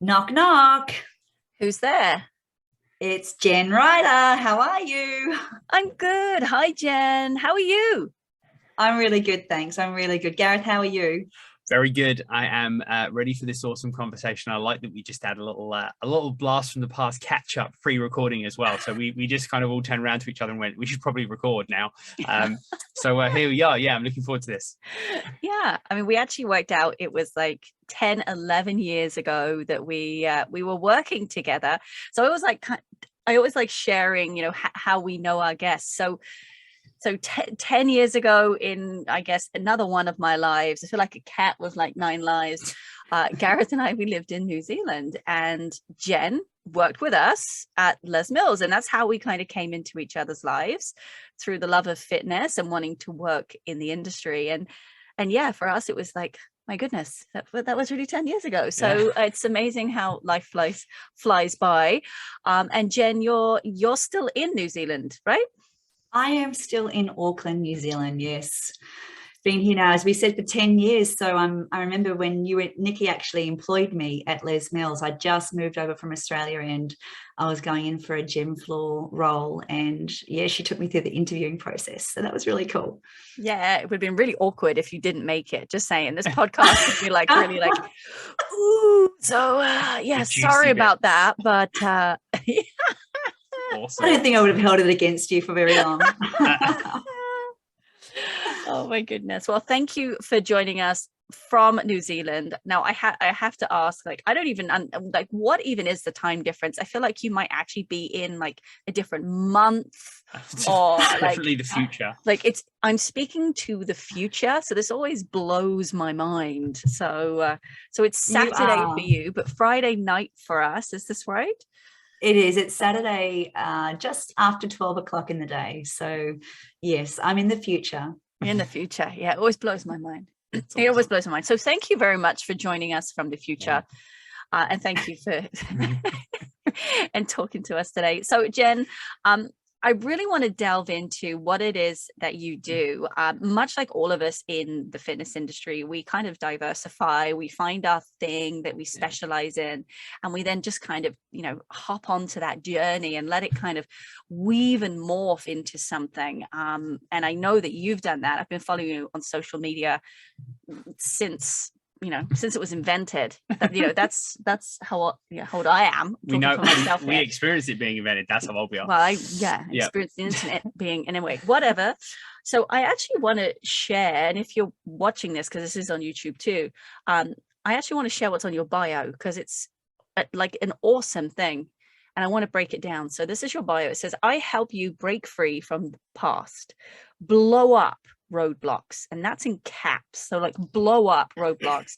Knock, knock. Who's there? It's Jen Rieder. How are you? I'm good. Hi, Jen. How are you? I'm really good, thanks. I'm really good. Gareth, how are you? Very good. I am ready for this awesome conversation. I like that we just had a little blast from the past catch up pre-recording as well. So we just kind of all turned around to each other and went, we should probably record now. So here we are. Yeah, I'm looking forward to this. Yeah, I mean, we actually worked out it was like 10, 11 years ago that we were working together. So I always like sharing, how we know our guests. So 10 years ago in, I guess, another one of my lives, I feel like a cat with like 9 lives. Gareth and I, we lived in New Zealand, and Jen worked with us at Les Mills. And that's how we kind of came into each other's lives, through the love of fitness and wanting to work in the industry. And yeah, for us, it was like, my goodness, that was really 10 years ago. So yeah. It's amazing how life flies by. And Jen, you're still in New Zealand, right? I am still in Auckland, New Zealand. Yes. Been here now, as we said, for 10 years. So I remember when Nicky actually employed me at Les Mills. I just moved over from Australia and I was going in for a gym floor role. And yeah, she took me through the interviewing process. So that was really cool. Yeah, it would have been really awkward if you didn't make it. Just saying, this podcast would be like really like, ooh. So yeah, sorry about that. But yeah. Awesome. I don't think I would have held it against you for very long. Oh my goodness. Well, thank you for joining us from New Zealand. Now I have to ask, like, I don't even like, what even is the time difference? I feel like you might actually be in like a different month or definitely like the future. Like I'm speaking to the future, so this always blows my mind. So it's Saturday for you, but Friday night for us. Is this right? It is. It's Saturday, just after 12 o'clock in the day. So yes, I'm in the future. In the future. Yeah, it always blows my mind. It always blows my mind. So thank you very much for joining us from the future. Yeah. And thank you for and talking to us today. So Jen, I really want to delve into what it is that you do. Much like all of us in the fitness industry, we kind of diversify, we find our thing that we specialize in, and we then just kind of, hop onto that journey and let it kind of weave and morph into something. And I know that you've done that. I've been following you on social media since it was invented. That's how old I am. We know we experienced it being invented. That's how old we are. Well, I experienced the internet being, anyway, whatever. So I actually want to share, and if you're watching this, because this is on YouTube too, I actually want to share what's on your bio, because it's like an awesome thing. And I want to break it down. So this is your bio. It says, I help you break free from the past, blow up roadblocks, and that's in caps. So like blow up roadblocks,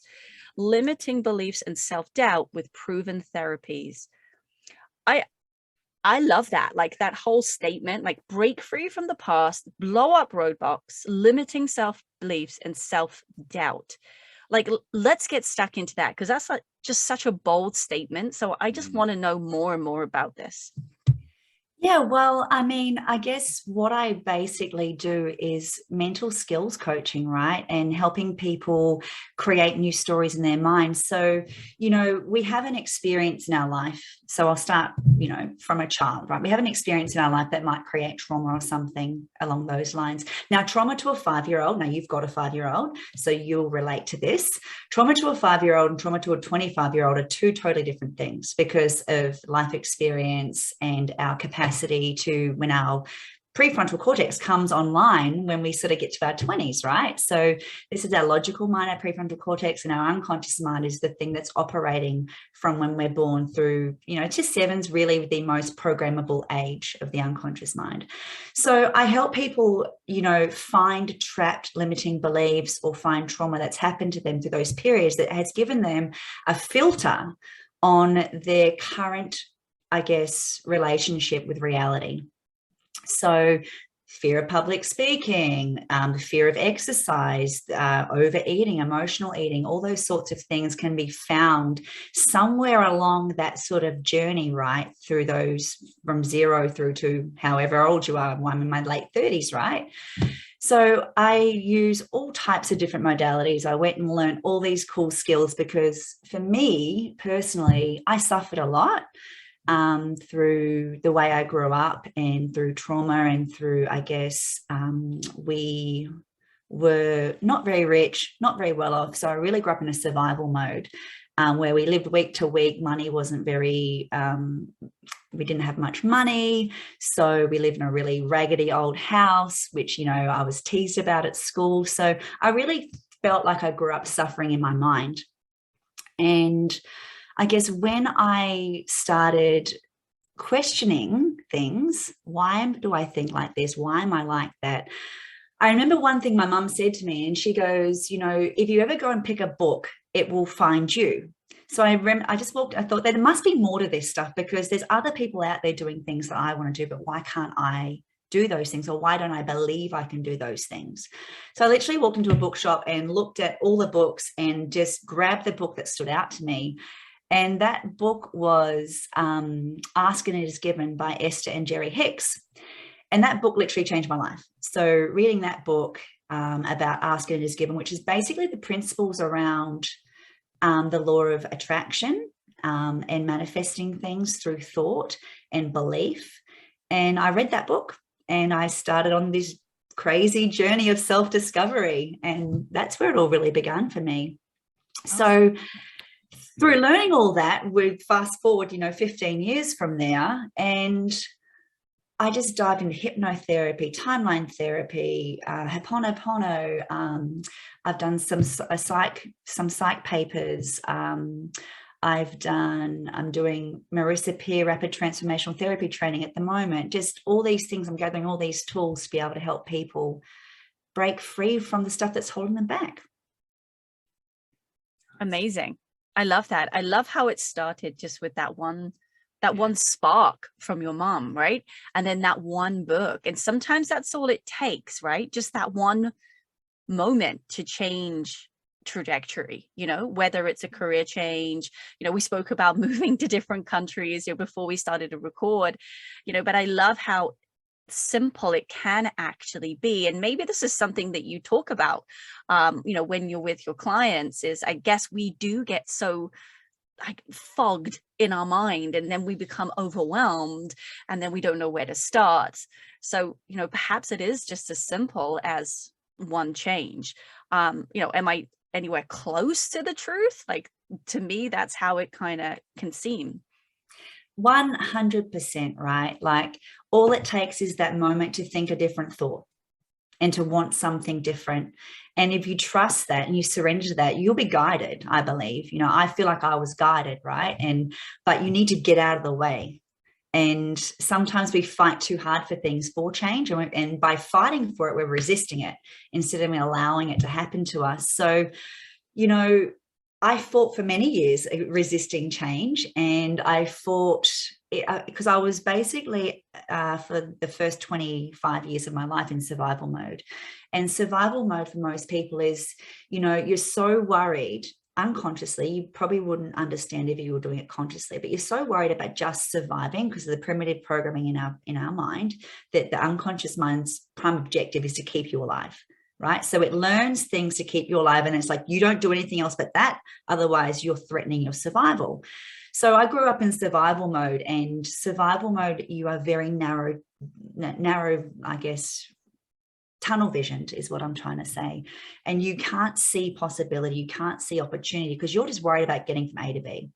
limiting beliefs and self-doubt with proven therapies. I love that, like that whole statement, like break free from the past, blow up roadblocks, limiting self-beliefs and self-doubt. Like, let's get stuck into that, because that's like just such a bold statement. So I just want to know more and more about this. Yeah, well, I mean, I guess what I basically do is mental skills coaching, right? And helping people create new stories in their minds. So, we have an experience in our life. So I'll start, from a child, right? We have an experience in our life that might create trauma or something along those lines. Now, trauma to a 5-year-old, now you've got a 5-year-old, so you'll relate to this. Trauma to a 5-year-old and trauma to a 25-year-old are two totally different things, because of life experience and our capacity to, when our prefrontal cortex comes online when we sort of get to our 20s, right? So this is our logical mind, our prefrontal cortex, and our unconscious mind is the thing that's operating from when we're born through, to 7's really the most programmable age of the unconscious mind. So I help people, find trapped limiting beliefs or find trauma that's happened to them through those periods that has given them a filter on their current, I guess, relationship with reality. So fear of public speaking, fear of exercise, overeating, emotional eating, all those sorts of things can be found somewhere along that sort of journey, right? Through those, from 0 through to however old you are. I'm in my late 30s, right? So I use all types of different modalities. I went and learned all these cool skills because for me personally, I suffered a lot through the way I grew up and through trauma and through, I guess, we were not very rich, not very well off. So I really grew up in a survival mode where we lived week to week. Money wasn't very, we didn't have much money. So we lived in a really raggedy old house, which, you know, I was teased about at school. So I really felt like I grew up suffering in my mind. And I guess when I started questioning things, why do I think like this? Why am I like that? I remember one thing my mum said to me, and she goes, you know, if you ever go and pick a book, it will find you. So I just walked, I thought there must be more to this stuff because there's other people out there doing things that I want to do, but why can't I do those things? Or why don't I believe I can do those things? So I literally walked into a bookshop and looked at all the books and just grabbed the book that stood out to me. And that book was Ask and It Is Given by Esther and Jerry Hicks. And that book literally changed my life. So reading that book about Ask and It Is Given, which is basically the principles around the law of attraction and manifesting things through thought and belief. And I read that book and I started on this crazy journey of self-discovery. And that's where it all really began for me. So through learning all that, we fast forward, 15 years from there, and I just dived into hypnotherapy, timeline therapy, Ho'oponopono. I've done some psych papers. I'm doing Marissa Peer rapid transformational therapy training at the moment. Just all these things, I'm gathering all these tools to be able to help people break free from the stuff that's holding them back. Amazing. I love that. I love how it started just with that one spark from your mom, right? And then that one book. And sometimes that's all it takes, right? Just that one moment to change trajectory, whether it's a career change. We spoke about moving to different countries before we started to record, but I love how simple it can actually be. And maybe this is something that you talk about, when you're with your clients, is I guess we do get so fogged in our mind, and then we become overwhelmed, and then we don't know where to start. So, perhaps it is just as simple as one change. Am I anywhere close to the truth? Like, to me, that's how it kind of can seem. 100%, right? Like, all it takes is that moment to think a different thought and to want something different. And if you trust that and you surrender to that, you'll be guided, I believe. I feel like I was guided, right? But you need to get out of the way. And sometimes we fight too hard for things for change. And by fighting for it, we're resisting it instead of allowing it to happen to us. So, I fought for many years resisting change, and I fought because I was basically for the first 25 years of my life in survival mode. And survival mode for most people is, you're so worried unconsciously, you probably wouldn't understand if you were doing it consciously, but you're so worried about just surviving because of the primitive programming in our mind that the unconscious mind's prime objective is to keep you alive. Right. So it learns things to keep you alive. And it's like, you don't do anything else but that. Otherwise, you're threatening your survival. So I grew up in survival mode, and survival mode, you are very narrow, I guess, tunnel visioned is what I'm trying to say. And you can't see possibility. You can't see opportunity because you're just worried about getting from A to B.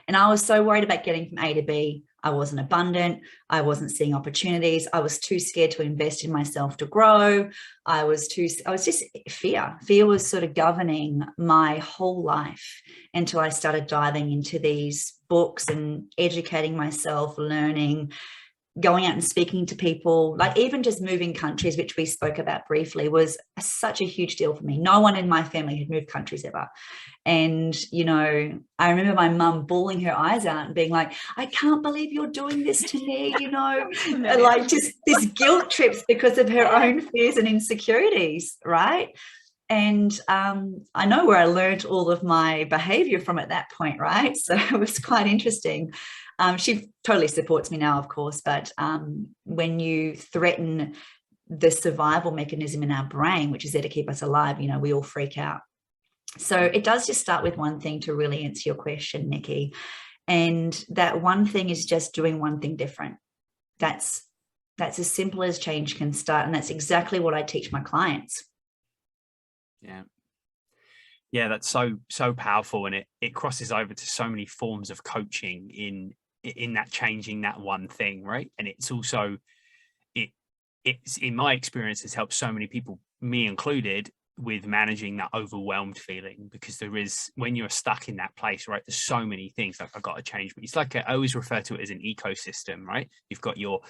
And I was so worried about getting from A to B. I wasn't abundant. I wasn't seeing opportunities. I was too scared to invest in myself to grow. I was just fear. Fear was sort of governing my whole life until I started diving into these books and educating myself, learning, going out and speaking to people, like even just moving countries, which we spoke about briefly, was such a huge deal for me. No one in my family had moved countries ever. And, I remember my mum bawling her eyes out and being like, I can't believe you're doing this to me, like just this guilt trips because of her own fears and insecurities, right? And I know where I learned all of my behavior from at that point, right? So it was quite interesting. She totally supports me now, of course, but when you threaten the survival mechanism in our brain, which is there to keep us alive, we all freak out. So it does just start with one thing to really answer your question, Nikki. And that one thing is just doing one thing different. That's as simple as change can start. And that's exactly what I teach my clients. Yeah, that's so powerful. And it crosses over to so many forms of coaching in that changing that one thing, right? And it's also, it's in my experience, has helped so many people, me included, with managing that overwhelmed feeling, because there is, when you're stuck in that place, right, there's so many things like I've got to change, but it's like I always refer to it as an ecosystem, right? You've got your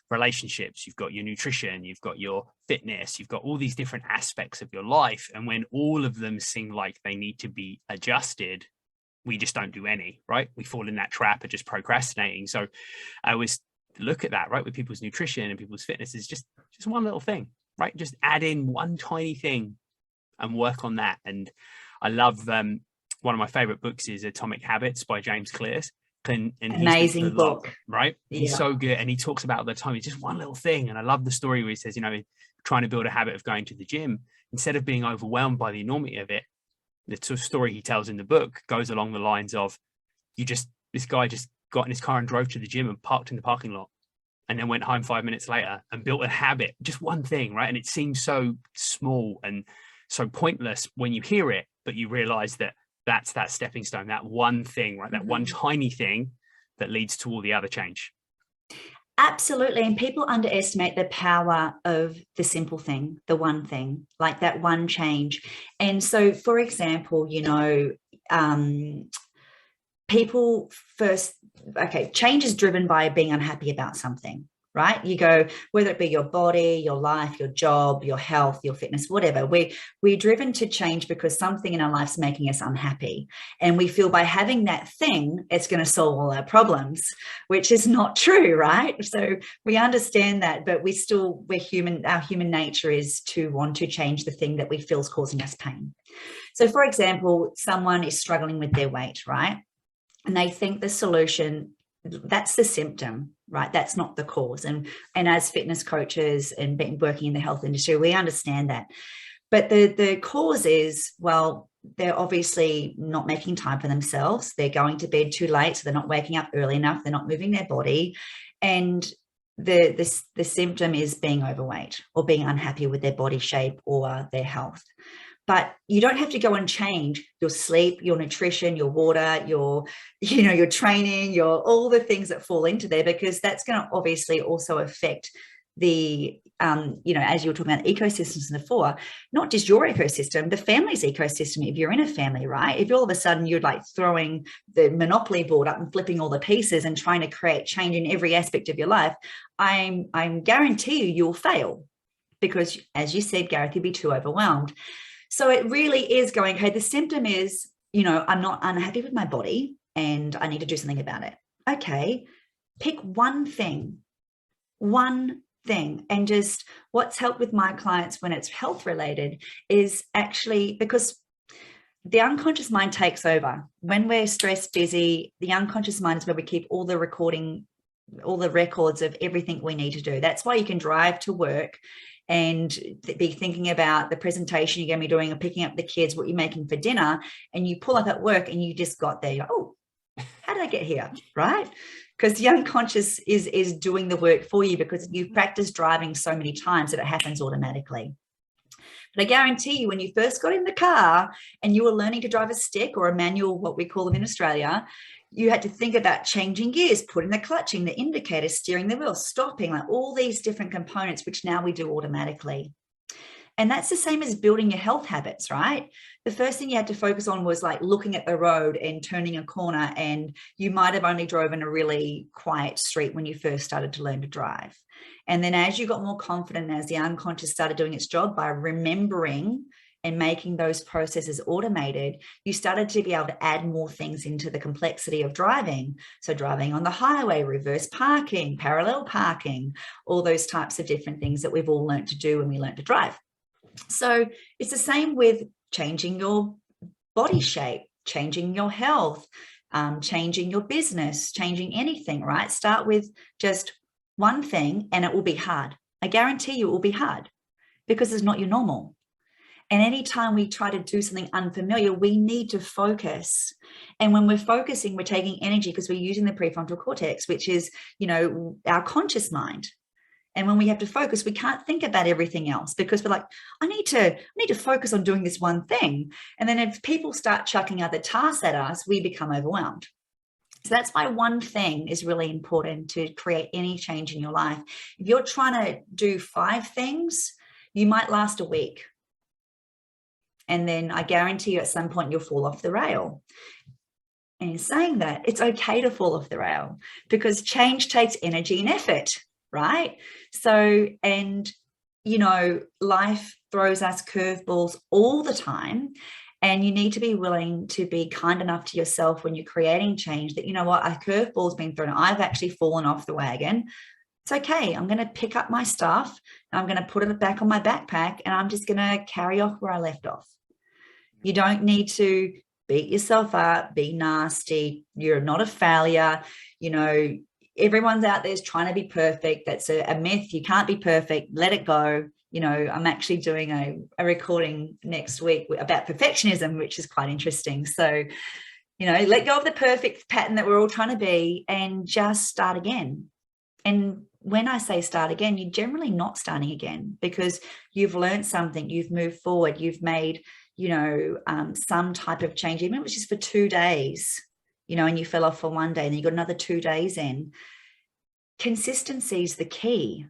relationships, you've got your nutrition, you've got your fitness, you've got all these different aspects of your life, and when all of them seem like they need to be adjusted, we just don't do any, right? We fall in that trap of just procrastinating. So I always look at that, right, with people's nutrition and people's fitness is just one little thing, right? Just add in one tiny thing and work on that. And I love one of my favorite books is Atomic Habits by James Clear. And amazing book, right? He's so good, and he talks about the time it's just one little thing. And I love the story where he says, trying to build a habit of going to the gym, instead of being overwhelmed by the enormity of it, the story he tells in the book goes along the lines of, this guy just got in his car and drove to the gym and parked in the parking lot, and then went home 5 minutes later and built a habit, just one thing, right? And it seems so small and so pointless when you hear it, but you realize that that's that stepping stone, that one thing, right? That one tiny thing that leads to all the other change. Absolutely. And people underestimate the power of the simple thing, the one thing, like that one change. And so, for example, people first, change is driven by being unhappy about something, right? You go, whether it be your body, your life, your job, your health, your fitness, whatever, we're driven to change because something in our life's making us unhappy. And we feel by having that thing, it's going to solve all our problems, which is not true, right? So we understand that, but we're human. Our human nature is to want to change the thing that we feel is causing us pain. So for example, someone is struggling with their weight, right? And they think the solution, that's the symptom, right? That's not the cause. And as fitness coaches and working in the health industry, we understand that. But the cause is, well, they're obviously not making time for themselves. They're going to bed too late, so they're not waking up early enough. They're not moving their body. And the symptom is being overweight or being unhappy with their body shape or their health. But you don't have to go and change your sleep, your nutrition, your water, your training, all the things that fall into there, because that's going to obviously also affect the, as you were talking about ecosystems before, not just your ecosystem, the family's ecosystem. If you're in a family, right? If all of a sudden you're like throwing the Monopoly board up and flipping all the pieces and trying to create change in every aspect of your life, I'm guarantee you'll fail, because as you said, Gareth, you'd be too overwhelmed. So it really is going, hey, the symptom is, I'm not unhappy with my body and I need to do something about it. Okay, pick one thing. And just what's helped with my clients when it's health related is actually, because the unconscious mind takes over. When we're stressed, busy, the unconscious mind is where we keep all the records of everything we need to do. That's why you can drive to work and be thinking about the presentation you're going to be doing or picking up the kids, what you're making for dinner, and you pull up at work and you just got there. Oh, how did I get here? Right? Because the unconscious is doing the work for you, because you've practiced driving so many times that it happens automatically. But I guarantee you, when you first got in the car and you were learning to drive a stick or a manual, what we call them in Australia, you had to think about changing gears, putting the clutch in, the indicator, steering the wheel, stopping, like all these different components, which now we do automatically. And that's the same as building your health habits, right? The first thing you had to focus on was like looking at the road and turning a corner, and you might have only drove in a really quiet street when you first started to learn to drive. And then as you got more confident, as the unconscious started doing its job by remembering and making those processes automated, you started to be able to add more things into the complexity of driving. So driving on the highway, reverse parking, parallel parking, all those types of different things that we've all learned to do when we learned to drive. So it's the same with changing your body shape, changing your health, changing your business, changing anything, right? Start with just one thing, and it will be hard. I guarantee you it will be hard because it's not your normal. And anytime we try to do something unfamiliar, we need to focus. And when we're focusing, we're taking energy because we're using the prefrontal cortex, which is, you know, our conscious mind. And when we have to focus, we can't think about everything else because we're like, I need to focus on doing this one thing. And then if people start chucking other tasks at us, we become overwhelmed. So that's why one thing is really important to create any change in your life. If you're trying to do 5 things, you might last a week. And then I guarantee you at some point you'll fall off the rail. And in saying that, it's okay to fall off the rail because change takes energy and effort, right? So, and, you know, life throws us curveballs all the time. And you need to be willing to be kind enough to yourself when you're creating change that, you know what, a curveball's been thrown. I've actually fallen off the wagon. It's okay. I'm going to pick up my stuff and I'm going to put it back on my backpack and I'm just going to carry off where I left off. You don't need to beat yourself up, be nasty. You're not a failure. You know, everyone's out there is trying to be perfect. That's a myth. You can't be perfect. Let it go. You know, I'm actually doing a recording next week about perfectionism, which is quite interesting. So, you know, let go of the perfect pattern that we're all trying to be and just start again. And when I say start again, you're generally not starting again because you've learned something, you've moved forward, you've made, you know, some type of change, even if it's just for 2 days, you know, and you fell off for 1 day and then you got another 2 days in. Consistency is the key.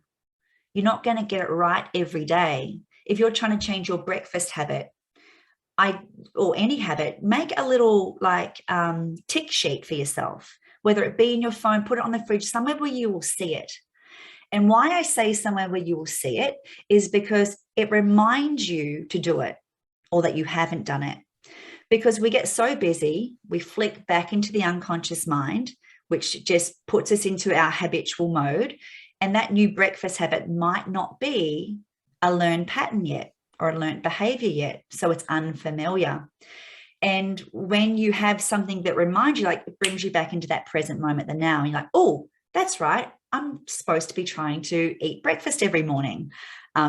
You're not going to get it right every day. If you're trying to change your breakfast habit, or any habit, make a little like tick sheet for yourself, whether it be in your phone, put it on the fridge, somewhere where you will see it. And why I say somewhere where you will see it is because it reminds you to do it or that you haven't done it. Because we get so busy, we flick back into the unconscious mind, which just puts us into our habitual mode. And that new breakfast habit might not be a learned pattern yet or a learned behavior yet. So it's unfamiliar. And when you have something that reminds you, like it brings you back into that present moment, the now, and you're like, oh, that's right. I'm supposed to be trying to eat breakfast every morning.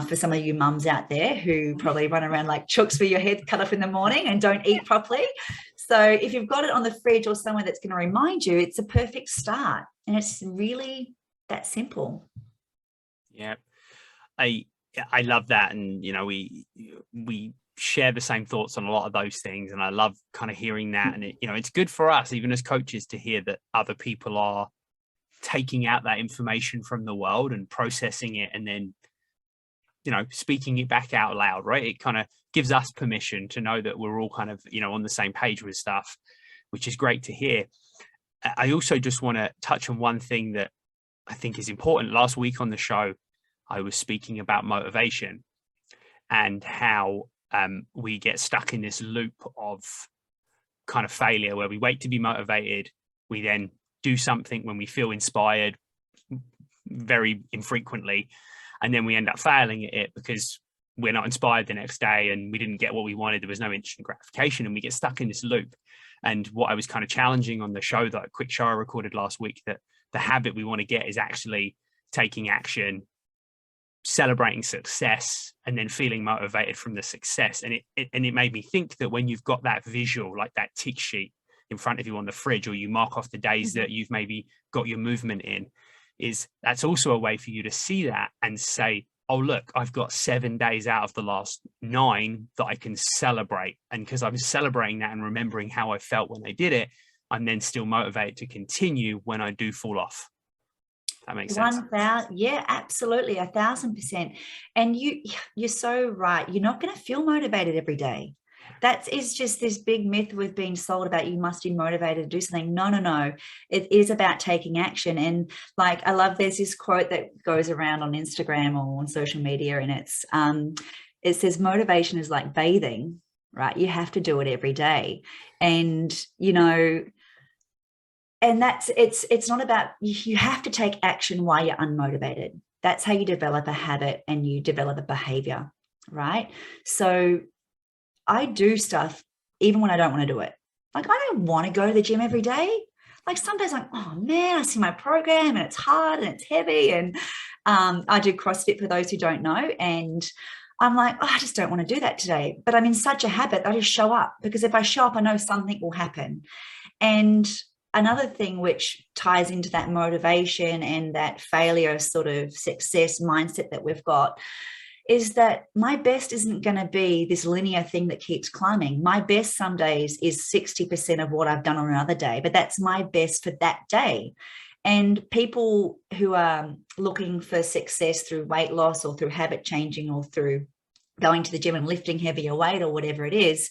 For some of you mums out there who probably run around like chooks with your head cut off in the morning and don't eat properly. So if you've got it on the fridge or somewhere that's going to remind you, it's a perfect start. And it's really that simple. Yeah, I love that. And, you know, we share the same thoughts on a lot of those things. And I love kind of hearing that. And, you know, it's good for us, even as coaches, to hear that other people are taking out that information from the world and processing it and then, you know, speaking it back out loud, right? It kind of gives us permission to know that we're all kind of, you know, on the same page with stuff, which is great to hear. I also just want to touch on one thing that I think is important. Last week on the show, I was speaking about motivation and how we get stuck in this loop of kind of failure where we wait to be motivated. We then do something when we feel inspired, very infrequently, and then we end up failing at it because we're not inspired the next day and we didn't get what we wanted. There was no instant gratification and we get stuck in this loop. And what I was kind of challenging on the show, that quick show I recorded last week, that the habit we want to get is actually taking action, celebrating success, and then feeling motivated from the success. And it made me think that when you've got that visual, like that tick sheet in front of you on the fridge, or you mark off the days that you've maybe got your movement in, is that's also a way for you to see that and say, oh, look, I've got 7 days out of the last 9 that I can celebrate. And because I'm celebrating that and remembering how I felt when I did it, I'm then still motivated to continue when I do fall off. That makes sense. Yeah, absolutely, 1,000%. And you're so right. You're not going to feel motivated every day. That is just this big myth we've been sold about. You must be motivated to do something. No. It is about taking action. And like, I love, there's this quote that goes around on Instagram or on social media, and it says motivation is like bathing, right? You have to do it every day. And, you know, and it's not about, you have to take action while you're unmotivated. That's how you develop a habit and you develop a behavior, right? So I do stuff even when I don't want to do it. Like, I don't want to go to the gym every day. like some days like, oh man, I see my program and it's hard and it's heavy. And I do CrossFit for those who don't know. And I'm like, oh, I just don't want to do that today. But I'm in such a habit that I just show up, because if I show up, I know something will happen. And another thing which ties into that motivation and that failure sort of success mindset that we've got is that my best isn't going to be this linear thing that keeps climbing. My best some days is 60% of what I've done on another day, but that's my best for that day. And people who are looking for success through weight loss or through habit changing or through going to the gym and lifting heavier weight or whatever it is,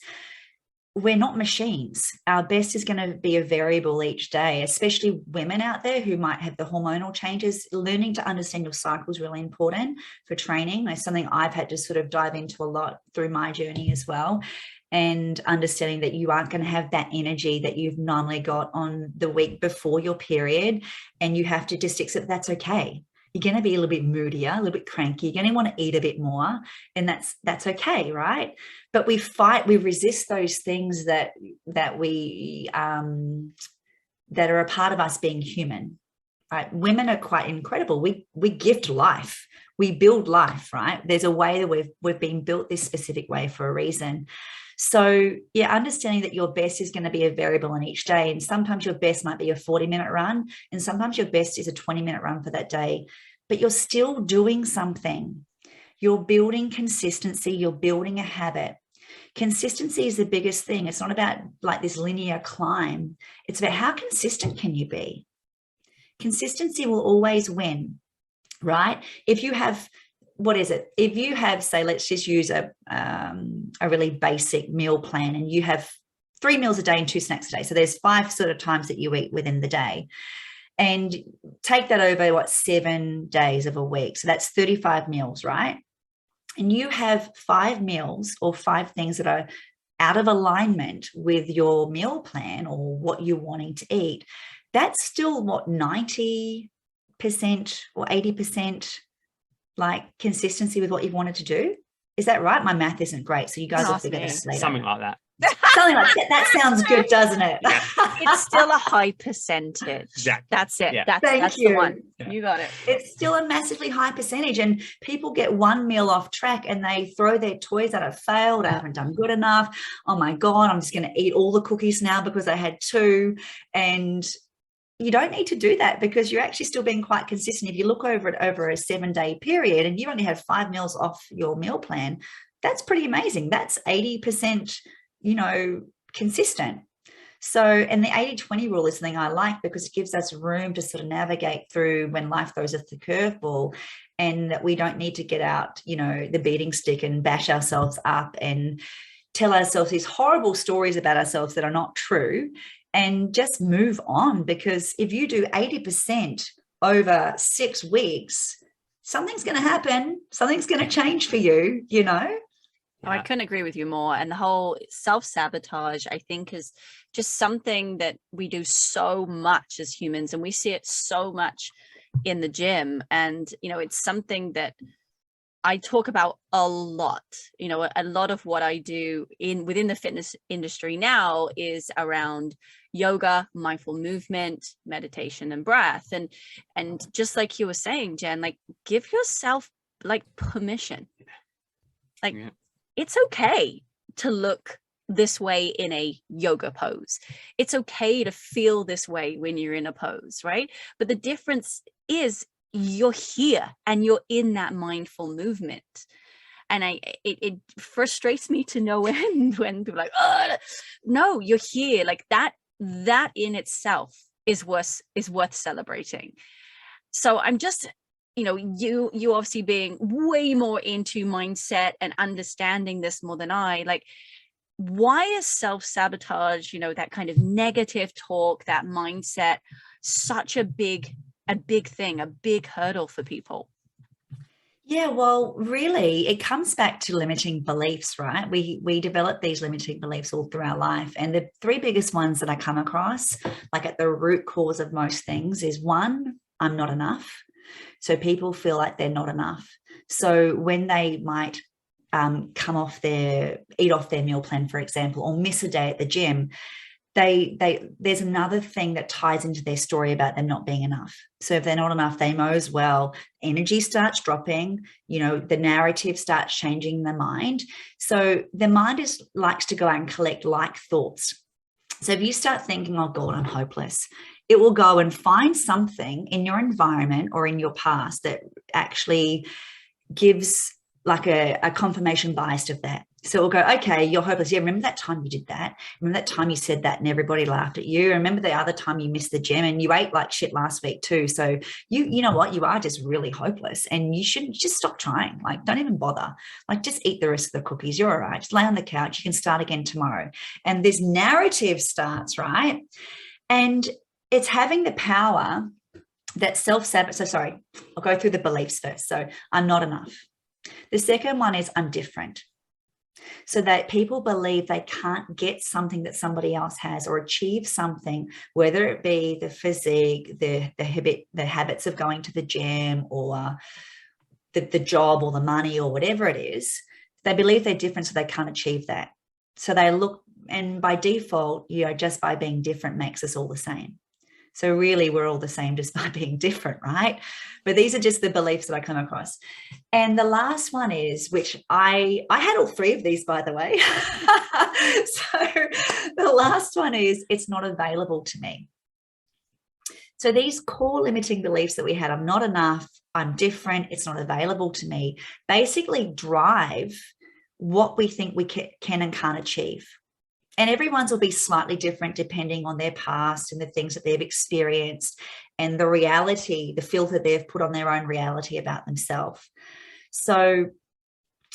we're not machines. Our best is going to be a variable each day, especially women out there who might have the hormonal changes. Learning to understand your cycle is really important for training. That's something I've had to sort of dive into a lot through my journey as well. And understanding that you aren't going to have that energy that you've normally got on the week before your period. And you have to just accept that's okay. You're going to be a little bit moodier, a little bit cranky. You're going to want to eat a bit more, and that's okay, right? But we resist those things that we that are a part of us being human, right? Women are quite incredible. We gift life, we build life, right? There's a way that we've been built this specific way for a reason. So yeah, understanding that your best is going to be a variable in each day. And sometimes your best might be a 40-minute run, and sometimes your best is a 20-minute run for that day, but you're still doing something. You're building consistency. You're building a habit. Consistency is the biggest thing. It's not about like this linear climb. It's about how consistent can you be? Consistency will always win, right? If you have, what is it? If you have, say, let's just use a really basic meal plan, and you have 3 meals a day and 2 snacks a day. So there's 5 sort of times that you eat within the day, and take that over 7 days of a week. So that's 35 meals, right? And you have 5 meals or 5 things that are out of alignment with your meal plan or what you're wanting to eat. That's still 90% or 80% like consistency with what you've wanted to do. Is that right? My math isn't great, so you guys will figure this later. Something like that. Something like that. That sounds good, doesn't it? Yeah. It's still a high percentage. Exactly. That's it. Yeah. That's you. the one. Yeah. You got it. It's still a massively high percentage, and people get one meal off track and they throw their toys out. I've failed. I haven't done good enough. Oh my God, I'm just going to eat all the cookies now because I had 2. And you don't need to do that, because you're actually still being quite consistent. If you look over it over a 7-day period and you only have 5 meals off your meal plan, that's pretty amazing. That's 80%, consistent. So, and the 80-20 rule is something I like, because it gives us room to sort of navigate through when life throws us the curveball, and that we don't need to get out, the beating stick and bash ourselves up and tell ourselves these horrible stories about ourselves that are not true, and just move on. Because if you do 80% over 6 weeks, something's going to happen. Something's going to change for you, Yeah. Oh, I couldn't agree with you more. And the whole self-sabotage, I think, is just something that we do so much as humans, and we see it so much in the gym. And, it's something that I talk about a lot. A lot of what I do within the fitness industry now is around yoga, mindful movement, meditation, and breath. And just like you were saying, Jen, like, give yourself like permission. Like, it's okay to look this way in a yoga pose. It's okay to feel this way when you're in a pose, right? But the difference is you're here and you're in that mindful movement. And it frustrates me to no end when people are like, oh, no, you're here. Like that in itself is worth celebrating. So I'm just, you obviously being way more into mindset and understanding this more than I, like, why is self-sabotage, that kind of negative talk, that mindset, such a big thing, a big hurdle for people? Yeah, well, really, it comes back to limiting beliefs, right? We develop these limiting beliefs all through our life. And the 3 biggest ones that I come across, like at the root cause of most things, is 1, I'm not enough. So people feel like they're not enough. So when they might eat off their meal plan, for example, or miss a day at the gym, there's another thing that ties into their story about them not being enough. So if they're not enough, they know as well, energy starts dropping, the narrative starts changing in their mind. So the mind likes to go out and collect like thoughts. So if you start thinking, oh God, I'm hopeless, it will go and find something in your environment or in your past that actually gives like a confirmation bias of that. So it will go, okay, you're hopeless. Yeah, remember that time you did that? Remember that time you said that and everybody laughed at you? Remember the other time you missed the gym and you ate like shit last week too? So you know what? You are just really hopeless and you shouldn't, just stop trying. Like, don't even bother. Like, just eat the rest of the cookies. You're all right. Just lay on the couch. You can start again tomorrow. And this narrative starts, right? And it's having the power that self-sabotage. So sorry, I'll go through the beliefs first. So I'm not enough. The second one is I'm different. So that people believe they can't get something that somebody else has or achieve something, whether it be the physique, the habits of going to the gym or the job or the money or whatever it is. They believe they're different, so they can't achieve that. So they look, and by default, just by being different makes us all the same. So really, we're all the same just by being different, right? But these are just the beliefs that I come across. And the last one is, which I had all three of these, by the way. So the last one is, it's not available to me. So these core limiting beliefs that we had, I'm not enough, I'm different, it's not available to me, basically drive what we think we can and can't achieve. And everyone's will be slightly different depending on their past and the things that they've experienced and the reality, the filter they've put on their own reality about themselves. So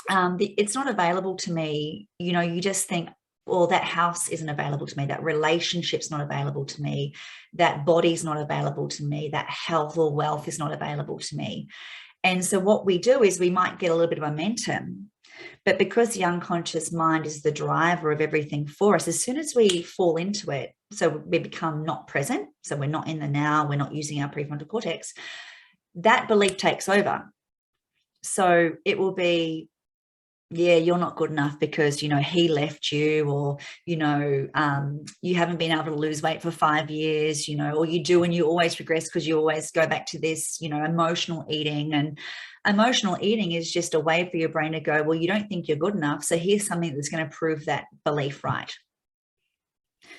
it's not available to me. You just think, well, that house isn't available to me. That relationship's not available to me. That body's not available to me. That health or wealth is not available to me. And so what we do is we might get a little bit of momentum. But because the unconscious mind is the driver of everything for us, as soon as we fall into it, so we become not present, so we're not in the now, we're not using our prefrontal cortex, that belief takes over. So it will be, yeah, you're not good enough because, he left you, or, you haven't been able to lose weight for 5 years, or you do and you always regress because you always go back to this, emotional eating. And emotional eating is just a way for your brain to go, well, you don't think you're good enough. So here's something that's going to prove that belief right.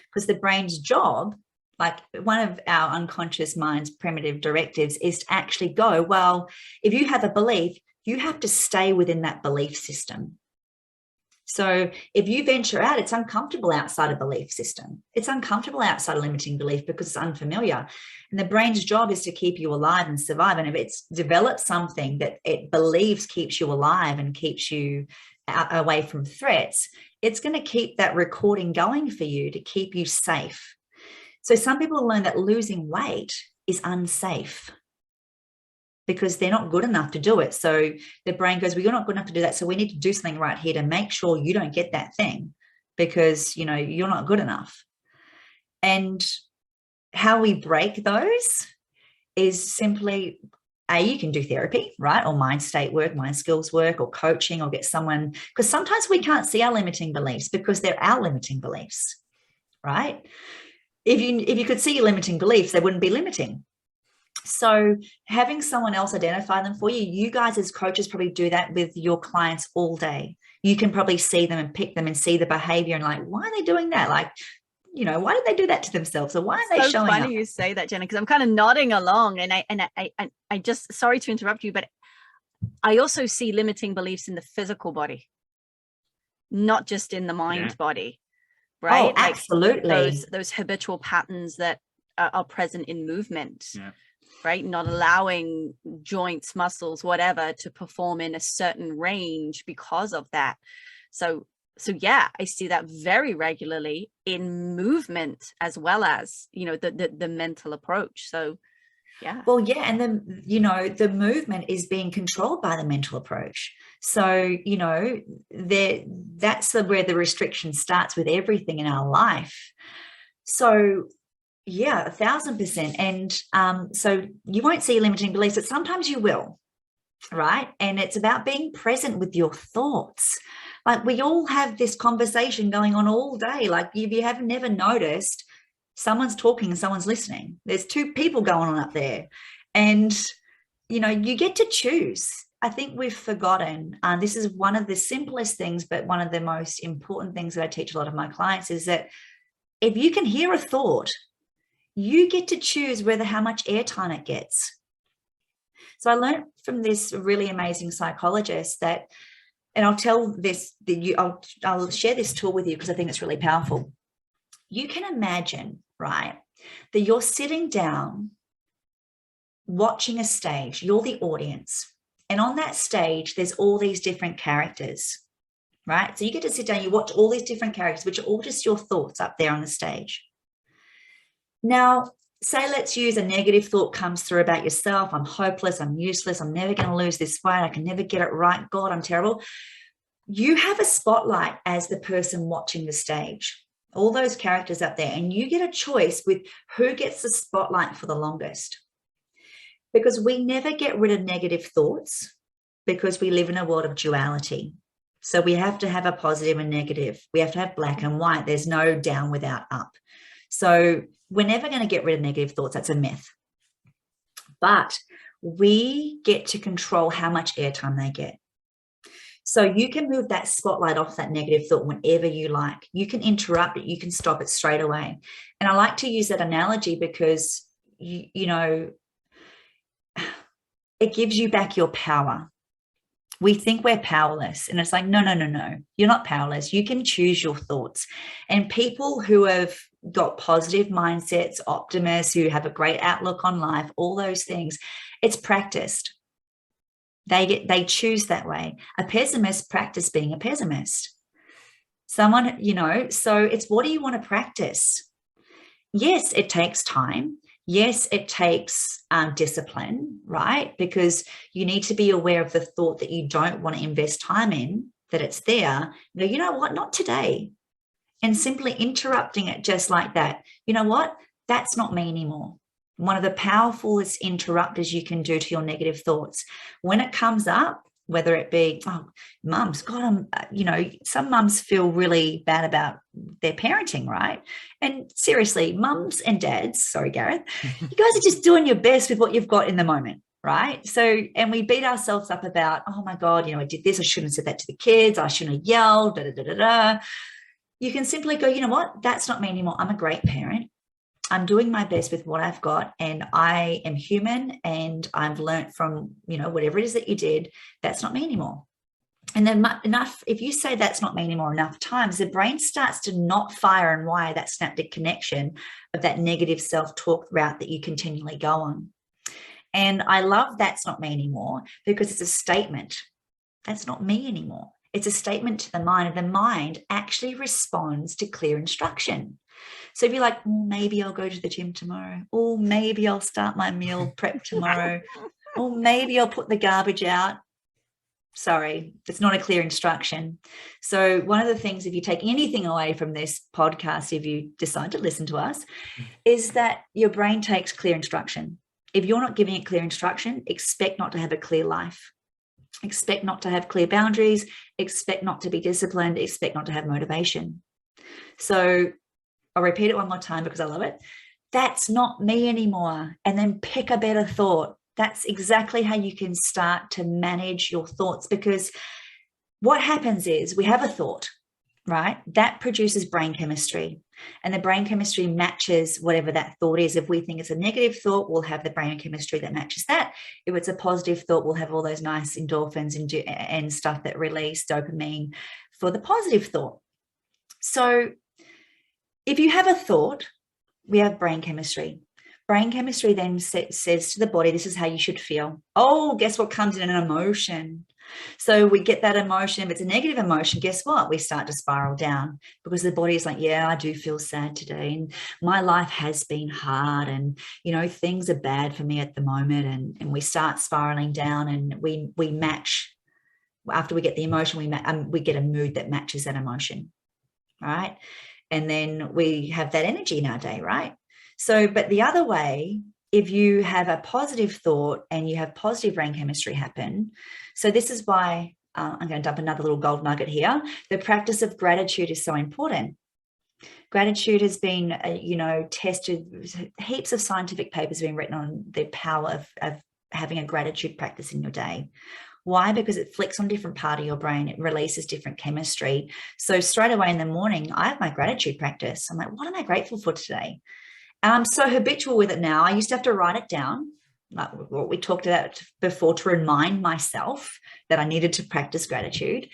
Because the brain's job, like one of our unconscious mind's primitive directives, is to actually go, well, if you have a belief, you have to stay within that belief system. So if you venture out, it's uncomfortable outside a belief system. It's uncomfortable outside a limiting belief because it's unfamiliar. And the brain's job is to keep you alive and survive. And if it's developed something that it believes keeps you alive and keeps you away from threats, it's going to keep that recording going for you to keep you safe. So some people learn that losing weight is unsafe because they're not good enough to do it. So the brain goes, well, you're not good enough to do that. So we need to do something right here to make sure you don't get that thing because, you're not good enough. And how we break those is simply, you can do therapy, right? Or mind state work, mind skills work, or coaching, or get someone, because sometimes we can't see our limiting beliefs because they're our limiting beliefs, right? If you could see your limiting beliefs, they wouldn't be limiting. So having someone else identify them for you, you guys as coaches probably do that with your clients all day. You can probably see them and pick them and see the behavior and like, why are they doing that? Like, why did they do that to themselves? Or why are they showing up? So funny you say that, Jenna, because I'm kind of nodding along and I just, sorry to interrupt you, but I also see limiting beliefs in the physical body, not just in the mind body, right? Oh, absolutely. Like those habitual patterns that are present in movement. Yeah. Right? Not allowing joints, muscles, whatever to perform in a certain range because of that. So yeah, I see that very regularly in movement as well as, the mental approach. So yeah. Well, yeah. And then, the movement is being controlled by the mental approach. So, that's where the restriction starts with everything in our life. So yeah, 1,000%. And so you won't see limiting beliefs, but sometimes you will, right? And it's about being present with your thoughts. Like, we all have this conversation going on all day. Like, if you have never noticed, someone's talking and someone's listening. There's two people going on up there. And, you know, you get to choose. I think we've forgotten, this is one of the simplest things, but one of the most important things that I teach a lot of my clients is that if you can hear a thought, you get to choose how much airtime it gets. So I learned from this really amazing psychologist that, and I'll tell this, I'll share this tool with you because I think it's really powerful. You can imagine, right, that you're sitting down watching a stage, you're the audience. And on that stage, there's all these different characters, right? So you get to sit down, you watch all these different characters, which are all just your thoughts up there on the stage. Now, say let's use a negative thought comes through about yourself. I'm hopeless, I'm useless, I'm never going to lose this fight, I can never get it right, God, I'm terrible. You have a spotlight as the person watching the stage, all those characters up there, and you get a choice with who gets the spotlight for the longest. Because we never get rid of negative thoughts because we live in a world of duality. So we have to have a positive and negative. We have to have black and white. There's no down without up. So we're never going to get rid of negative thoughts. That's a myth. But we get to control how much airtime they get. So you can move that spotlight off that negative thought whenever you like. You can interrupt it. You can stop it straight away. And I like to use that analogy because, you know, it gives you back your power. We think we're powerless, and it's like, no, you're not powerless. You can choose your thoughts. And people who have got positive mindsets, optimists, who have a great outlook on life, all those things, it's practiced. They choose that way. A pessimist practice being a pessimist. Someone, you know, so it's, what do you want to practice? Yes, it takes time. Yes, it takes discipline, right? Because you need to be aware of the thought that you don't want to invest time in, that it's there. You know what? Not today. And simply interrupting it just like that. You know what? That's not me anymore. One of the powerfulest interrupters you can do to your negative thoughts. When it comes up, whether it be, oh, mums, God, you know, some mums feel really bad about their parenting, right? And seriously, mums and dads, sorry, Gareth, you guys are just doing your best with what you've got in the moment, right? So, and we beat ourselves up about, oh my God, you know, I did this, I shouldn't have said that to the kids, I shouldn't have yelled, da, da, da, da, da. You can simply go, you know what, that's not me anymore. I'm a great parent. I'm doing my best with what I've got, and I am human, and I've learned from, you know, whatever it is that you did, that's not me anymore. And then enough, if you say that's not me anymore enough times, the brain starts to not fire and wire that synaptic connection of that negative self-talk route that you continually go on. And I love that's not me anymore because it's a statement. That's not me anymore. It's a statement to the mind, and the mind actually responds to clear instruction. So if you're like, maybe I'll go to the gym tomorrow, or maybe I'll start my meal prep tomorrow, or maybe I'll put the garbage out. Sorry, it's not a clear instruction. So one of the things, if you take anything away from this podcast, if you decide to listen to us, is that your brain takes clear instruction. If you're not giving it clear instruction, expect not to have a clear life. Expect not to have clear boundaries. Expect not to be disciplined. Expect not to have motivation. So I'll repeat it one more time because I love it. That's not me anymore. And then pick a better thought. That's exactly how you can start to manage your thoughts, because what happens is we have a thought, right? That produces brain chemistry, and the brain chemistry matches whatever that thought is. If we think it's a negative thought, we'll have the brain chemistry that matches that. If it's a positive thought, we'll have all those nice endorphins and stuff that release dopamine for the positive thought. So if you have a thought, we have brain chemistry. Brain chemistry then says to the body, this is how you should feel. Oh, guess what comes in an emotion? So we get that emotion. If it's a negative emotion, guess what? We start to spiral down because the body is like, yeah, I do feel sad today, and my life has been hard, and, you know, things are bad for me at the moment. And we start spiraling down, and we match. After we get the emotion, we get a mood that matches that emotion, right? And then we have that energy in our day, right? So, but the other way, if you have a positive thought and you have positive brain chemistry happen, so this is why I'm going to dump another little gold nugget here. The practice of gratitude is so important. Gratitude has been, tested. Heaps of scientific papers have been written on the power of having a gratitude practice in your day. Why? Because it flicks on a different part of your brain. It releases different chemistry. So straight away in the morning, I have my gratitude practice. I'm like, what am I grateful for today? And I'm so habitual with it now. I used to have to write it down, like what we talked about before, to remind myself that I needed to practice gratitude.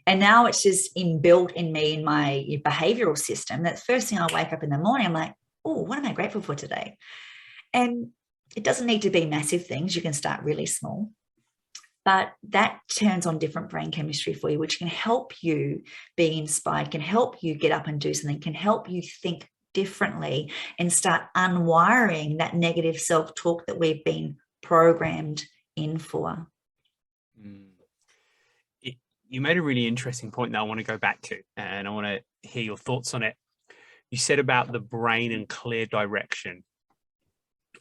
And now it's just inbuilt in me, in my behavioral system. That first thing I wake up in the morning, I'm like, oh, what am I grateful for today? And it doesn't need to be massive things. You can start really small. But that turns on different brain chemistry for you, which can help you be inspired, can help you get up and do something, can help you think differently and start unwiring that negative self-talk that we've been programmed in for. You made a really interesting point that I want to go back to, and I want to hear your thoughts on it. You said about the brain and clear direction.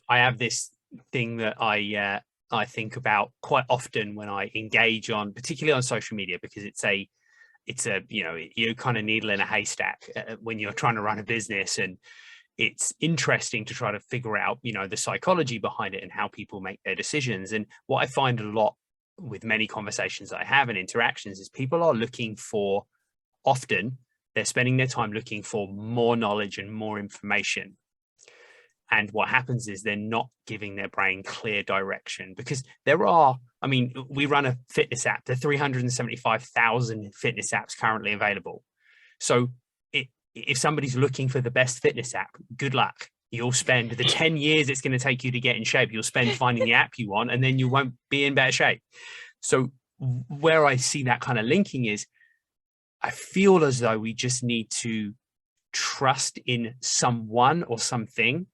I have this thing that I think about quite often when I engage on, particularly on social media, because it's a you kind of needle in a haystack when you're trying to run a business, and it's interesting to try to figure out, the psychology behind it and how people make their decisions. And what I find a lot with many conversations that I have and interactions is people are looking for, often they're spending their time looking for more knowledge and more information. And what happens is they're not giving their brain clear direction, because we run a fitness app. There are 375,000 fitness apps currently available. So if somebody's looking for the best fitness app, good luck. You'll spend the 10 years it's going to take you to get in shape. You'll spend finding the app you want, and then you won't be in better shape. So where I see that kind of linking is, I feel as though we just need to trust in someone or something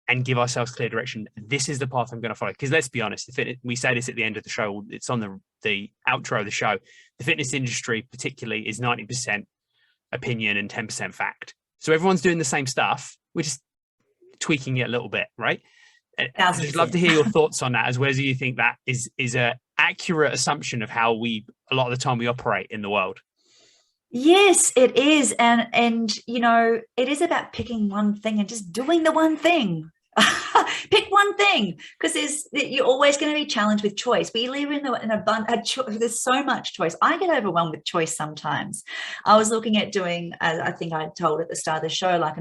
and give ourselves clear direction. This is the path I'm going to follow. Because let's be honest, we say this at the end of the show, it's on the outro of the show. The fitness industry particularly is 90% opinion and 10% fact. So everyone's doing the same stuff. We're just tweaking it a little bit, right? I'd just love to hear your thoughts on that, as well as you think that is a accurate assumption of how a lot of the time we operate in the world. Yes, it is. And it is about picking one thing and just doing the one thing. Pick one thing, because you're always going to be challenged with choice. We live in there's so much choice. I get overwhelmed with choice sometimes. I was looking at doing, I think I told at the start of the show, like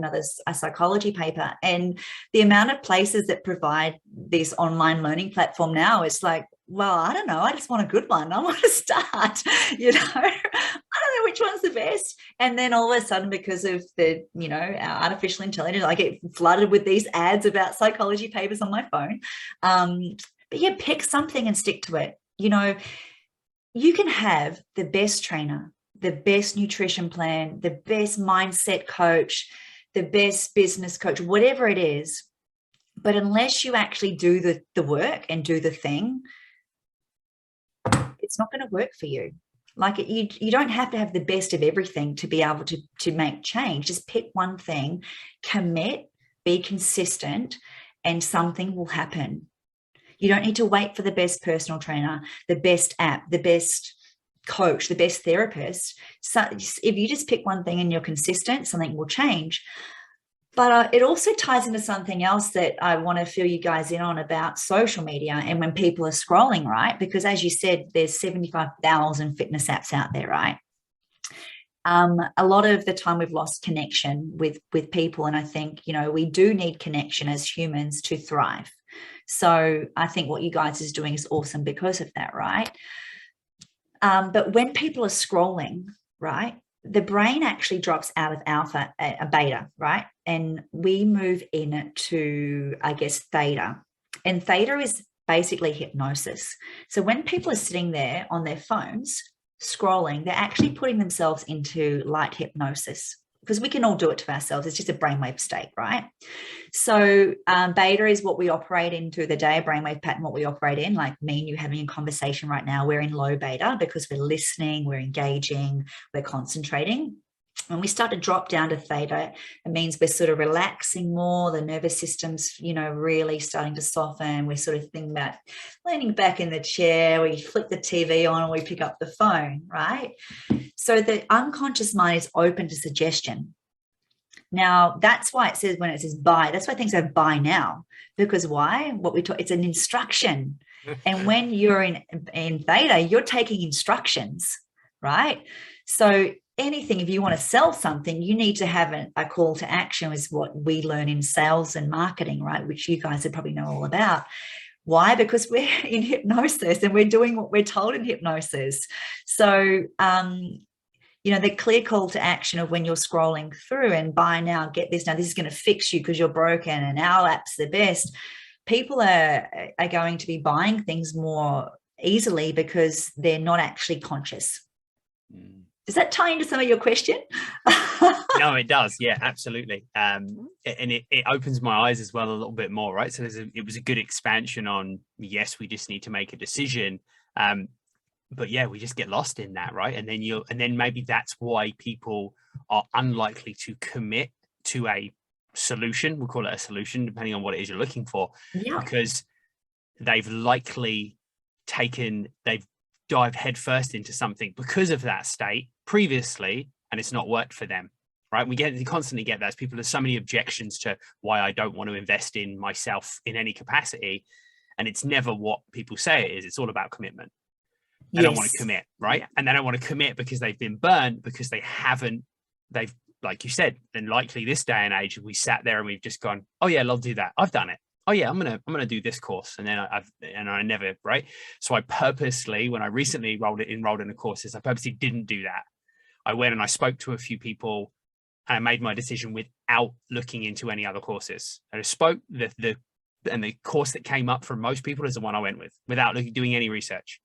a psychology paper, and the amount of places that provide this online learning platform now, it's like, well, I don't know. I just want a good one. I want to start, I don't know which one's the best. And then all of a sudden, because of the, our artificial intelligence, I get flooded with these ads about psychology papers on my phone. But yeah, pick something and stick to it. You can have the best trainer, the best nutrition plan, the best mindset coach, the best business coach, whatever it is. But unless you actually do the work and do the thing, it's not going to work for you. Like you don't have to have the best of everything to be able to make change. Just pick one thing, commit, be consistent, and something will happen. You don't need to wait for the best personal trainer, the best app, the best coach, the best therapist. So if you just pick one thing and you're consistent, something will change. But it also ties into something else that I want to fill you guys in on about social media and when people are scrolling, right? Because as you said, there's 75,000 fitness apps out there, right? A lot of the time we've lost connection with people. And I think, we do need connection as humans to thrive. So I think what you guys is doing is awesome because of that, right? But when people are scrolling, right, the brain actually drops out of alpha, beta, right? And we move into, I guess, theta. And theta is basically hypnosis. So when people are sitting there on their phones scrolling, they're actually putting themselves into light hypnosis, because we can all do it to ourselves. It's just a brainwave state, right? So beta is what we operate in through the day, a brainwave pattern, what we operate in, like me and you having a conversation right now. We're in low beta because we're listening, we're engaging, we're concentrating. When we start to drop down to theta, it means we're sort of relaxing more. The nervous system's, really starting to soften. We're sort of thinking about leaning back in the chair. We flick the TV on, or we pick up the phone, right? So the unconscious mind is open to suggestion. Now, that's why it says, when it says buy, that's why things have buy now. Because why? It's an instruction. And when you're in theta, you're taking instructions, right? So anything, if you want to sell something, you need to have a call to action, is what we learn in sales and marketing, right? Which you guys would probably know all about. Why? Because we're in hypnosis and we're doing what we're told in hypnosis. So, the clear call to action of when you're scrolling through and buy now, get this now, this is going to fix you because you're broken and our app's the best. People are going to be buying things more easily because they're not actually conscious. Does that tie into some of your question? No, it does. Yeah, absolutely. And it opens my eyes as well a little bit more, right? So it was a good expansion on, yes, we just need to make a decision. But yeah, we just get lost in that, right? And then maybe that's why people are unlikely to commit to a solution. We'll call it a solution, depending on what it is you're looking for, because they've likely they've dived headfirst into something because of that state previously, and it's not worked for them, right? We constantly get that. People have so many objections to why I don't want to invest in myself in any capacity, and it's never what people say it is. It's all about commitment. They don't want to commit, right? Yeah. And they don't want to commit because they've been burnt, because they've, like you said, and likely this day and age, we sat there and we've just gone, oh yeah, I'll do that. I've done it. Oh yeah, I'm gonna do this course, and then I never, right? So I purposely, when I recently enrolled in a courses, I purposely didn't do that. I went and I spoke to a few people, and I made my decision without looking into any other courses. I spoke the course that came up for most people is the one I went with, without doing any research.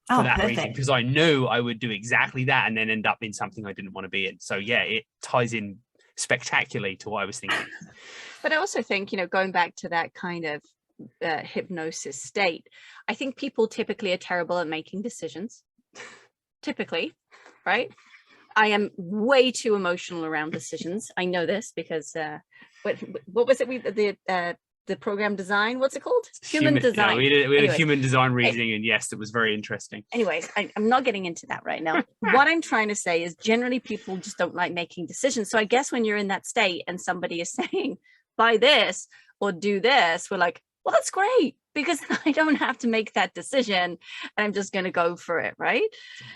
For that reason, because I knew I would do exactly that and then end up in something I didn't want to be in. So yeah, it ties in spectacularly to what I was thinking. But I also think, going back to that kind of hypnosis state, I think people typically are terrible at making decisions. Typically, right? I am way too emotional around decisions. I know this because what was it? The program design, what's it called? Human design. Yeah, we had a human design reading, and yes, it was very interesting. Anyways, I'm not getting into that right now. What I'm trying to say is generally people just don't like making decisions. So I guess when you're in that state and somebody is saying, buy this or do this, we're like, well, that's great, because I don't have to make that decision and I'm just going to go for it, right?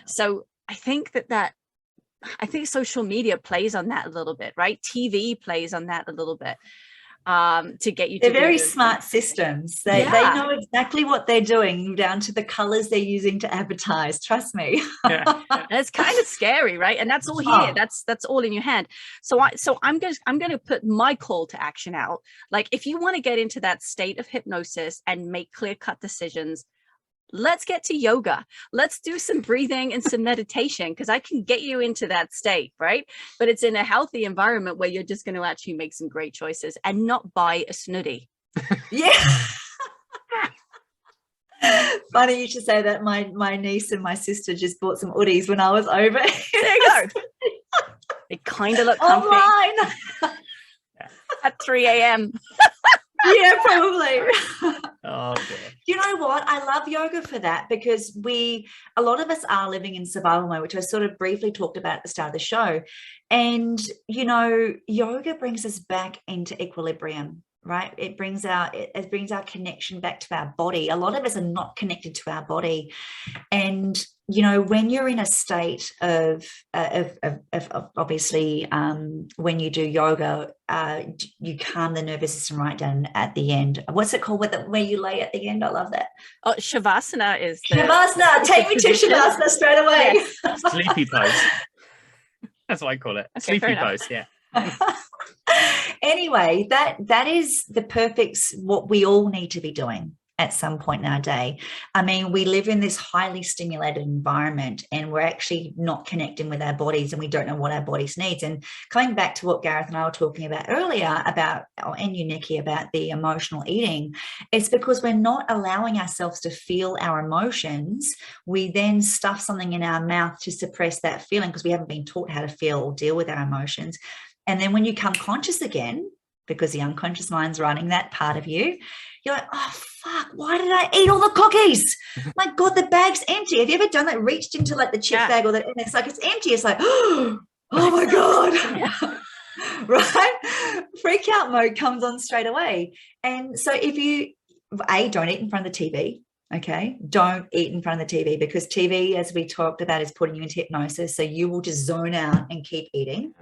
So I think I think social media plays on that a little bit, right? TV plays on that a little bit. To get you to they're very smart systems. They know exactly what they're doing, down to the colors they're using to advertise. Trust me. And it's kind of scary, right? And that's all here. That's all in your head. So I'm going to put my call to action out. Like, if you want to get into that state of hypnosis and make clear-cut decisions, let's get to yoga. Let's do some breathing and some meditation, because I can get you into that state, right? But it's in a healthy environment where you're just going to actually make some great choices and not buy a snooty. Yeah. Funny you should say that. My niece and my sister just bought some hoodies when I was over. There you go. They kind of look comfy. Online. At 3 a.m. Yeah, probably. Oh, dear. You know what? I love yoga for that, because a lot of us are living in survival mode, which I sort of briefly talked about at the start of the show. And, yoga brings us back into equilibrium, right? It brings our connection back to our body. A lot of us are not connected to our body. And, when you're in a state of obviously, when you do yoga, you calm the nervous system right down at the end. What's it called where you lay at the end? I love that. Oh, Shavasana is Shavasana. Take me to Shavasana straight away. Yes. Sleepy pose. That's what I call it. Okay, sleepy pose. Yeah. Anyway, that is the perfect, what we all need to be doing. at some point in our day. I mean, we live in this highly stimulated environment and we're actually not connecting with our bodies and we don't know what our bodies needs. And coming back to what Gareth and I were talking about earlier about, and you, Nicky, about the emotional eating, it's because we're not allowing ourselves to feel our emotions. We then stuff something in our mouth to suppress that feeling because we haven't been taught how to feel or deal with our emotions. And then when you come conscious again, because the unconscious mind's running that part of you, you're like, oh, fuck, why did I eat all the cookies? My God, the bag's empty. Have you ever done that? Reached into like the chip bag or that, and it's like, it's empty. It's like, oh my God. Right? Freak out mode comes on straight away. And so if you, don't eat in front of the TV. Okay. Don't eat in front of the TV because TV, as we talked about, is putting you into hypnosis. So you will just zone out and keep eating.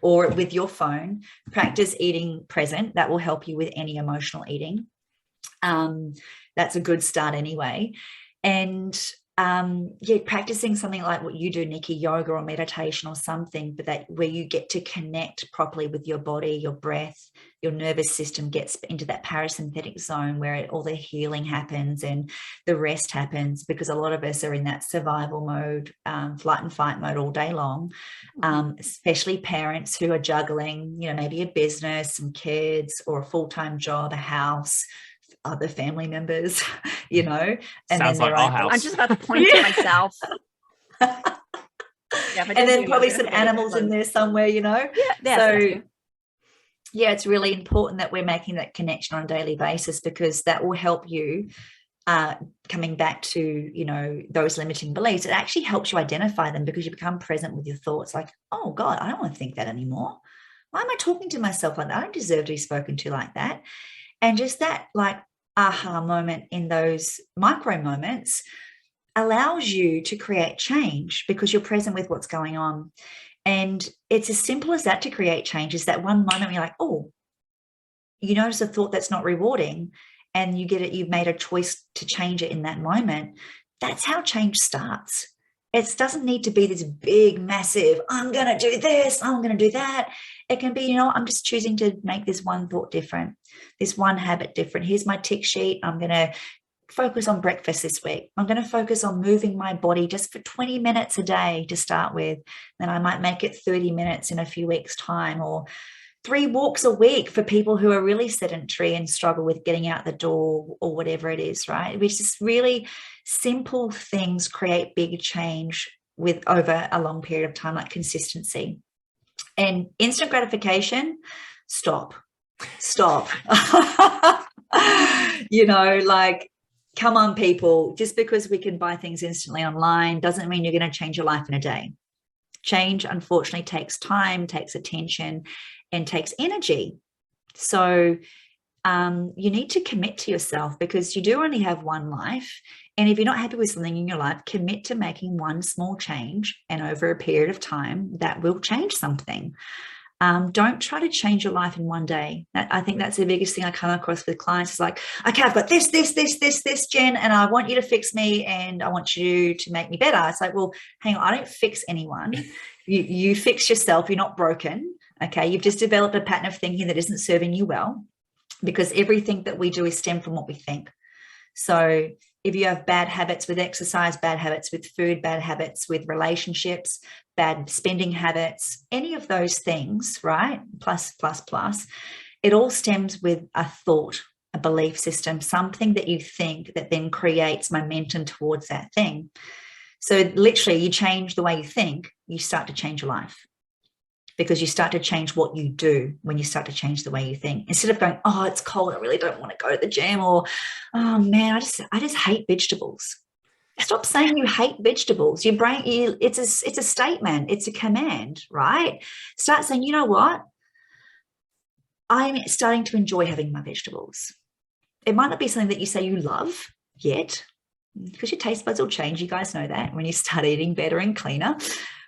Or with your phone, practice eating present. That will help you with any emotional eating. That's a good start anyway. And practicing something like what you do, Nicky, yoga or meditation or something, but that where you get to connect properly with your body, your breath, your nervous system gets into that parasympathetic zone where all the healing happens and the rest happens, because a lot of us are in that survival mode, flight and fight mode all day long, especially parents who are juggling, maybe a business, some kids, or a full-time job, a house, other family members, and sounds then like our house. I'm just about to point to myself. And then probably some animals in there somewhere, So it's really important that we're making that connection on a daily basis, because that will help you coming back to those limiting beliefs. It actually helps you identify them because you become present with your thoughts, like, oh God, I don't want to think that anymore. Why am I talking to myself like that? I don't deserve to be spoken to like that. And just that like aha moment in those micro moments allows you to create change because you're present with what's going on. And it's as simple as that to create change. Is that one moment you're like, oh, you notice a thought that's not rewarding and you get it, you've made a choice to change it in that moment. That's how change starts. It doesn't need to be this big, massive, I'm going to do this, I'm going to do that. It can be, I'm just choosing to make this one thought different, this one habit different. Here's my tick sheet. I'm going to focus on breakfast this week. I'm going to focus on moving my body just for 20 minutes a day to start with. Then I might make it 30 minutes in a few weeks' time, or 3 walks a week for people who are really sedentary and struggle with getting out the door, or whatever it is, right? Which is really simple things create big change with over a long period of time, like consistency. And instant gratification, stop. Like, come on, people, just because we can buy things instantly online doesn't mean you're going to change your life in a day. Change, unfortunately, takes time, takes attention, and takes energy. So you need to commit to yourself, because you do only have one life. And if you're not happy with something in your life, commit to making one small change, and over a period of time, that will change something. Don't try to change your life in one day. I think that's the biggest thing I come across with clients. It's like, okay, I've got this, Jen, and I want you to fix me and I want you to make me better. It's like, well, hang on, I don't fix anyone. You fix yourself. You're not broken. Okay. You've just developed a pattern of thinking that isn't serving you well, because everything that we do is stemmed from what we think. So if you have bad habits with exercise, bad habits with food, bad habits with relationships, bad spending habits, any of those things, right? Plus, it all stems with a thought, a belief system, something that you think that then creates momentum towards that thing. So literally, you change the way you think, you start to change your life, because you start to change what you do when you start to change the way you think. Instead of going, oh, it's cold, I really don't want to go to the gym, or, oh man, I just hate vegetables. Stop saying you hate vegetables. Your brain, it's a statement, it's a command, right? Start saying, you know what? I'm starting to enjoy having my vegetables. It might not be something that you say you love yet, because your taste buds will change. You guys know that when you start eating better and cleaner.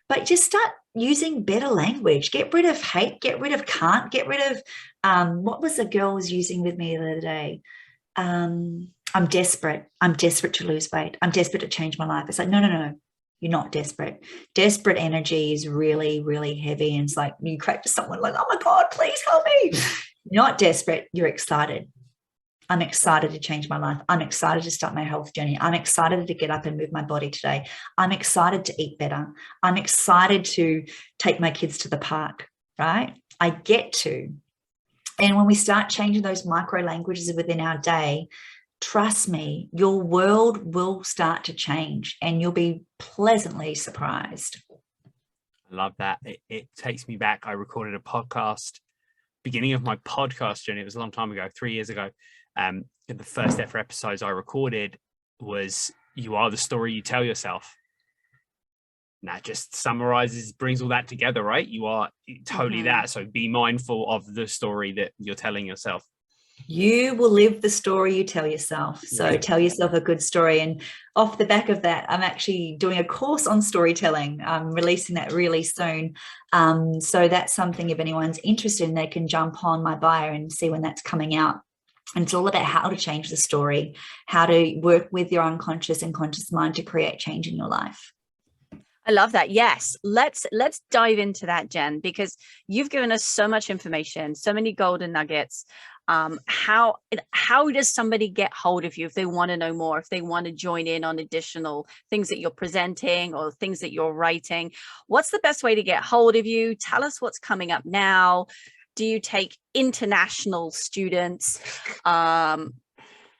But just start using better language. Get rid of hate, get rid of can't, get rid of, what was the girl was using with me the other day? I'm desperate. I'm desperate to lose weight. I'm desperate to change my life. It's like, no. You're not desperate. Desperate energy is really, really heavy. And it's like you crack to someone like, oh my God, please help me. You're not desperate. You're excited. I'm excited to change my life. I'm excited to start my health journey. I'm excited to get up and move my body today. I'm excited to eat better. I'm excited to take my kids to the park, right? I get to. And when we start changing those micro languages within our day, trust me, your world will start to change and you'll be pleasantly surprised. I love that. It takes me back. I recorded a podcast, beginning of my podcast journey. It was a long time ago, 3 years ago. The first ever episodes I recorded was "You are the story you tell yourself." And that just summarizes, brings all that together, right? You are totally that. So be mindful of the story that you're telling yourself. You will live the story you tell yourself. So tell yourself a good story. And off the back of that, I'm actually doing a course on storytelling. I'm releasing that really soon. So that's something, if anyone's interested in, they can jump on my bio and see when that's coming out. And it's all about how to change the story, how to work with your unconscious and conscious mind to create change in your life. I love that. Yes. Let's dive into that, Jen, because you've given us so much information, so many golden nuggets. How does somebody get hold of you if they want to know more, if they want to join in on additional things that you're presenting or things that you're writing? What's the best way to get hold of you? Tell us what's coming up now. Do you take international students? Are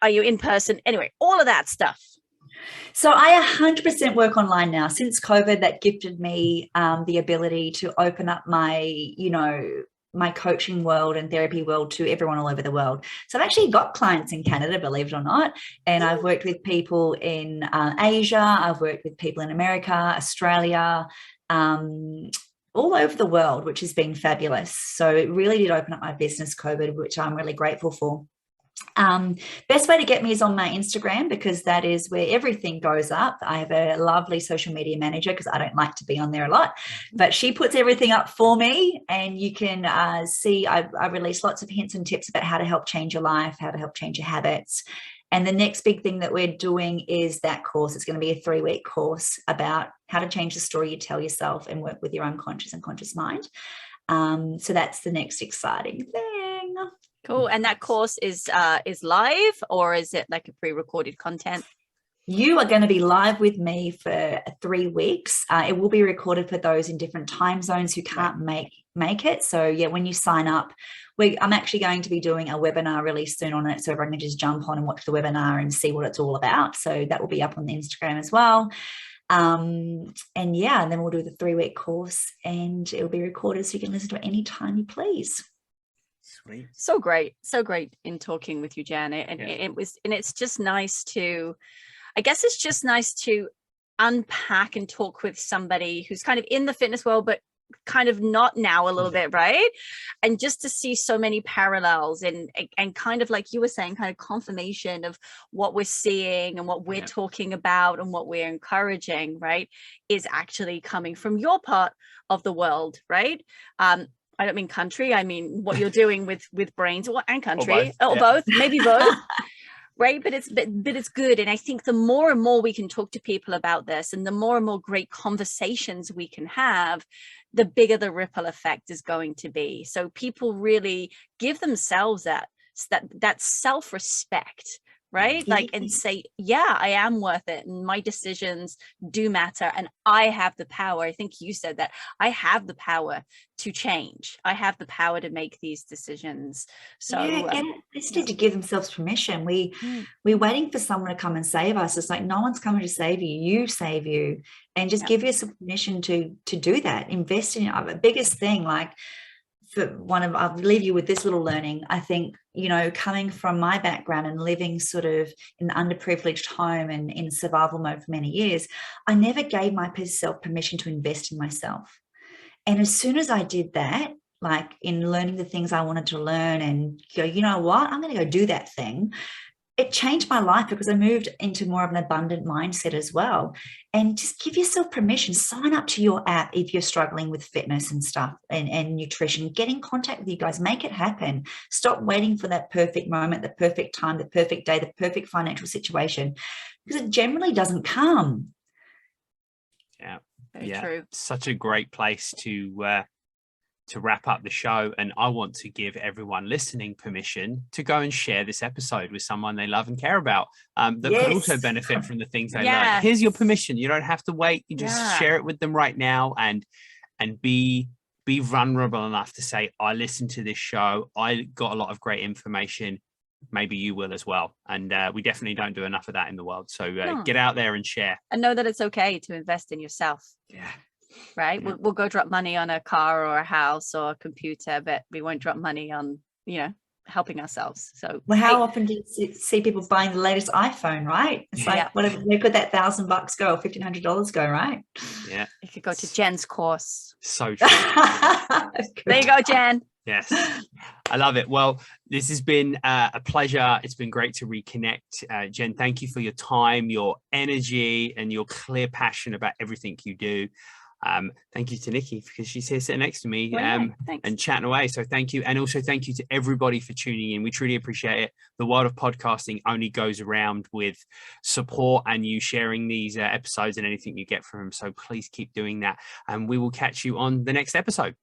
you in person? Anyway, all of that stuff. So I 100% work online now. Since COVID, that gifted me the ability to open up my, my coaching world and therapy world to everyone all over the world. So I've actually got clients in Canada, believe it or not. And I've worked with people in Asia. I've worked with people in America, Australia, all over the world, which has been fabulous. So it really did open up my business, COVID, which I'm really grateful for. Best way to get me is on my Instagram, because that is where everything goes up. I have a lovely social media manager, because I don't like to be on there a lot, but she puts everything up for me, and you can see I release lots of hints and tips about how to help change your life, how to help change your habits. And the next big thing that we're doing is that course. It's going to be a 3-week course about how to change the story you tell yourself and work with your unconscious and conscious mind. So that's the next exciting thing. Cool. And that course is live, or is it like a pre-recorded content? You are going to be live with me for 3 weeks. It will be recorded for those in different time zones who can't make it. So yeah, when you sign up, I'm actually going to be doing a webinar really soon on it, so everyone can just jump on and watch the webinar and see what it's all about. So that will be up on the Instagram as well. And yeah, and then we'll do the 3-week course, and it'll be recorded so you can listen to it anytime you please. Sweet. So great in talking with you, Jen. And it's just nice to, I guess it's just nice to unpack and talk with somebody who's kind of in the fitness world, but kind of not now a little bit, right? And just to see so many parallels and kind of like you were saying, kind of confirmation of what we're seeing and what we're talking about and what we're encouraging, right, is actually coming from your part of the world, right? I don't mean country, I mean what you're doing with brains and country, or both, maybe both. Right, but it's good. And I think the more and more we can talk to people about this, and the more and more great conversations we can have, the bigger the ripple effect is going to be. So people really give themselves that self-respect, right? Like, and say, yeah, I am worth it, and my decisions do matter, and I have the power. I think you said that I have the power to change. I have the power to make these decisions. So they just need to give themselves permission. We're waiting for someone to come and save us. It's like, no one's coming to save you. You save you, and just give yourself permission to do that. Invest in it. The biggest thing, like, I'll leave you with this little learning. I think, coming from my background and living sort of in an underprivileged home and in survival mode for many years, I never gave myself permission to invest in myself. And as soon as I did that, like in learning the things I wanted to learn and go, you know what, I'm going to go do that thing, it changed my life, because I moved into more of an abundant mindset as well. And just give yourself permission. Sign up to your app if you're struggling with fitness and stuff and nutrition. Get in contact with you guys. Make it happen. Stop waiting for that perfect moment, the perfect time, the perfect day, the perfect financial situation, because it generally doesn't come. Yeah. Very true. Such a great place to to wrap up the show, and I want to give everyone listening permission to go and share this episode with someone they love and care about, that could also benefit from the things they learn. Here's your permission. You don't have to wait. You just share it with them right now, and be vulnerable enough to say, I listened to this show. I got a lot of great information. Maybe you will as well. And we definitely don't do enough of that in the world. So get out there and share. And know that it's okay to invest in yourself. Yeah. Right. Yeah. We'll go drop money on a car or a house or a computer, but we won't drop money on, helping ourselves. So how often do you see people buying the latest iPhone, right? It's like, where could that $1,000 go or $1,500 go, right? Yeah. You could go to Jen's course. So true. There you go, Jen. Yes, I love it. Well, this has been a pleasure. It's been great to reconnect. Jen, thank you for your time, your energy, and your clear passion about everything you do. Thank you to Nicky, because she's here sitting next to me and chatting away. So thank you. And also thank you to everybody for tuning in. We truly appreciate it. The world of podcasting only goes around with support and you sharing these episodes and anything you get from them. So please keep doing that. And we will catch you on the next episode.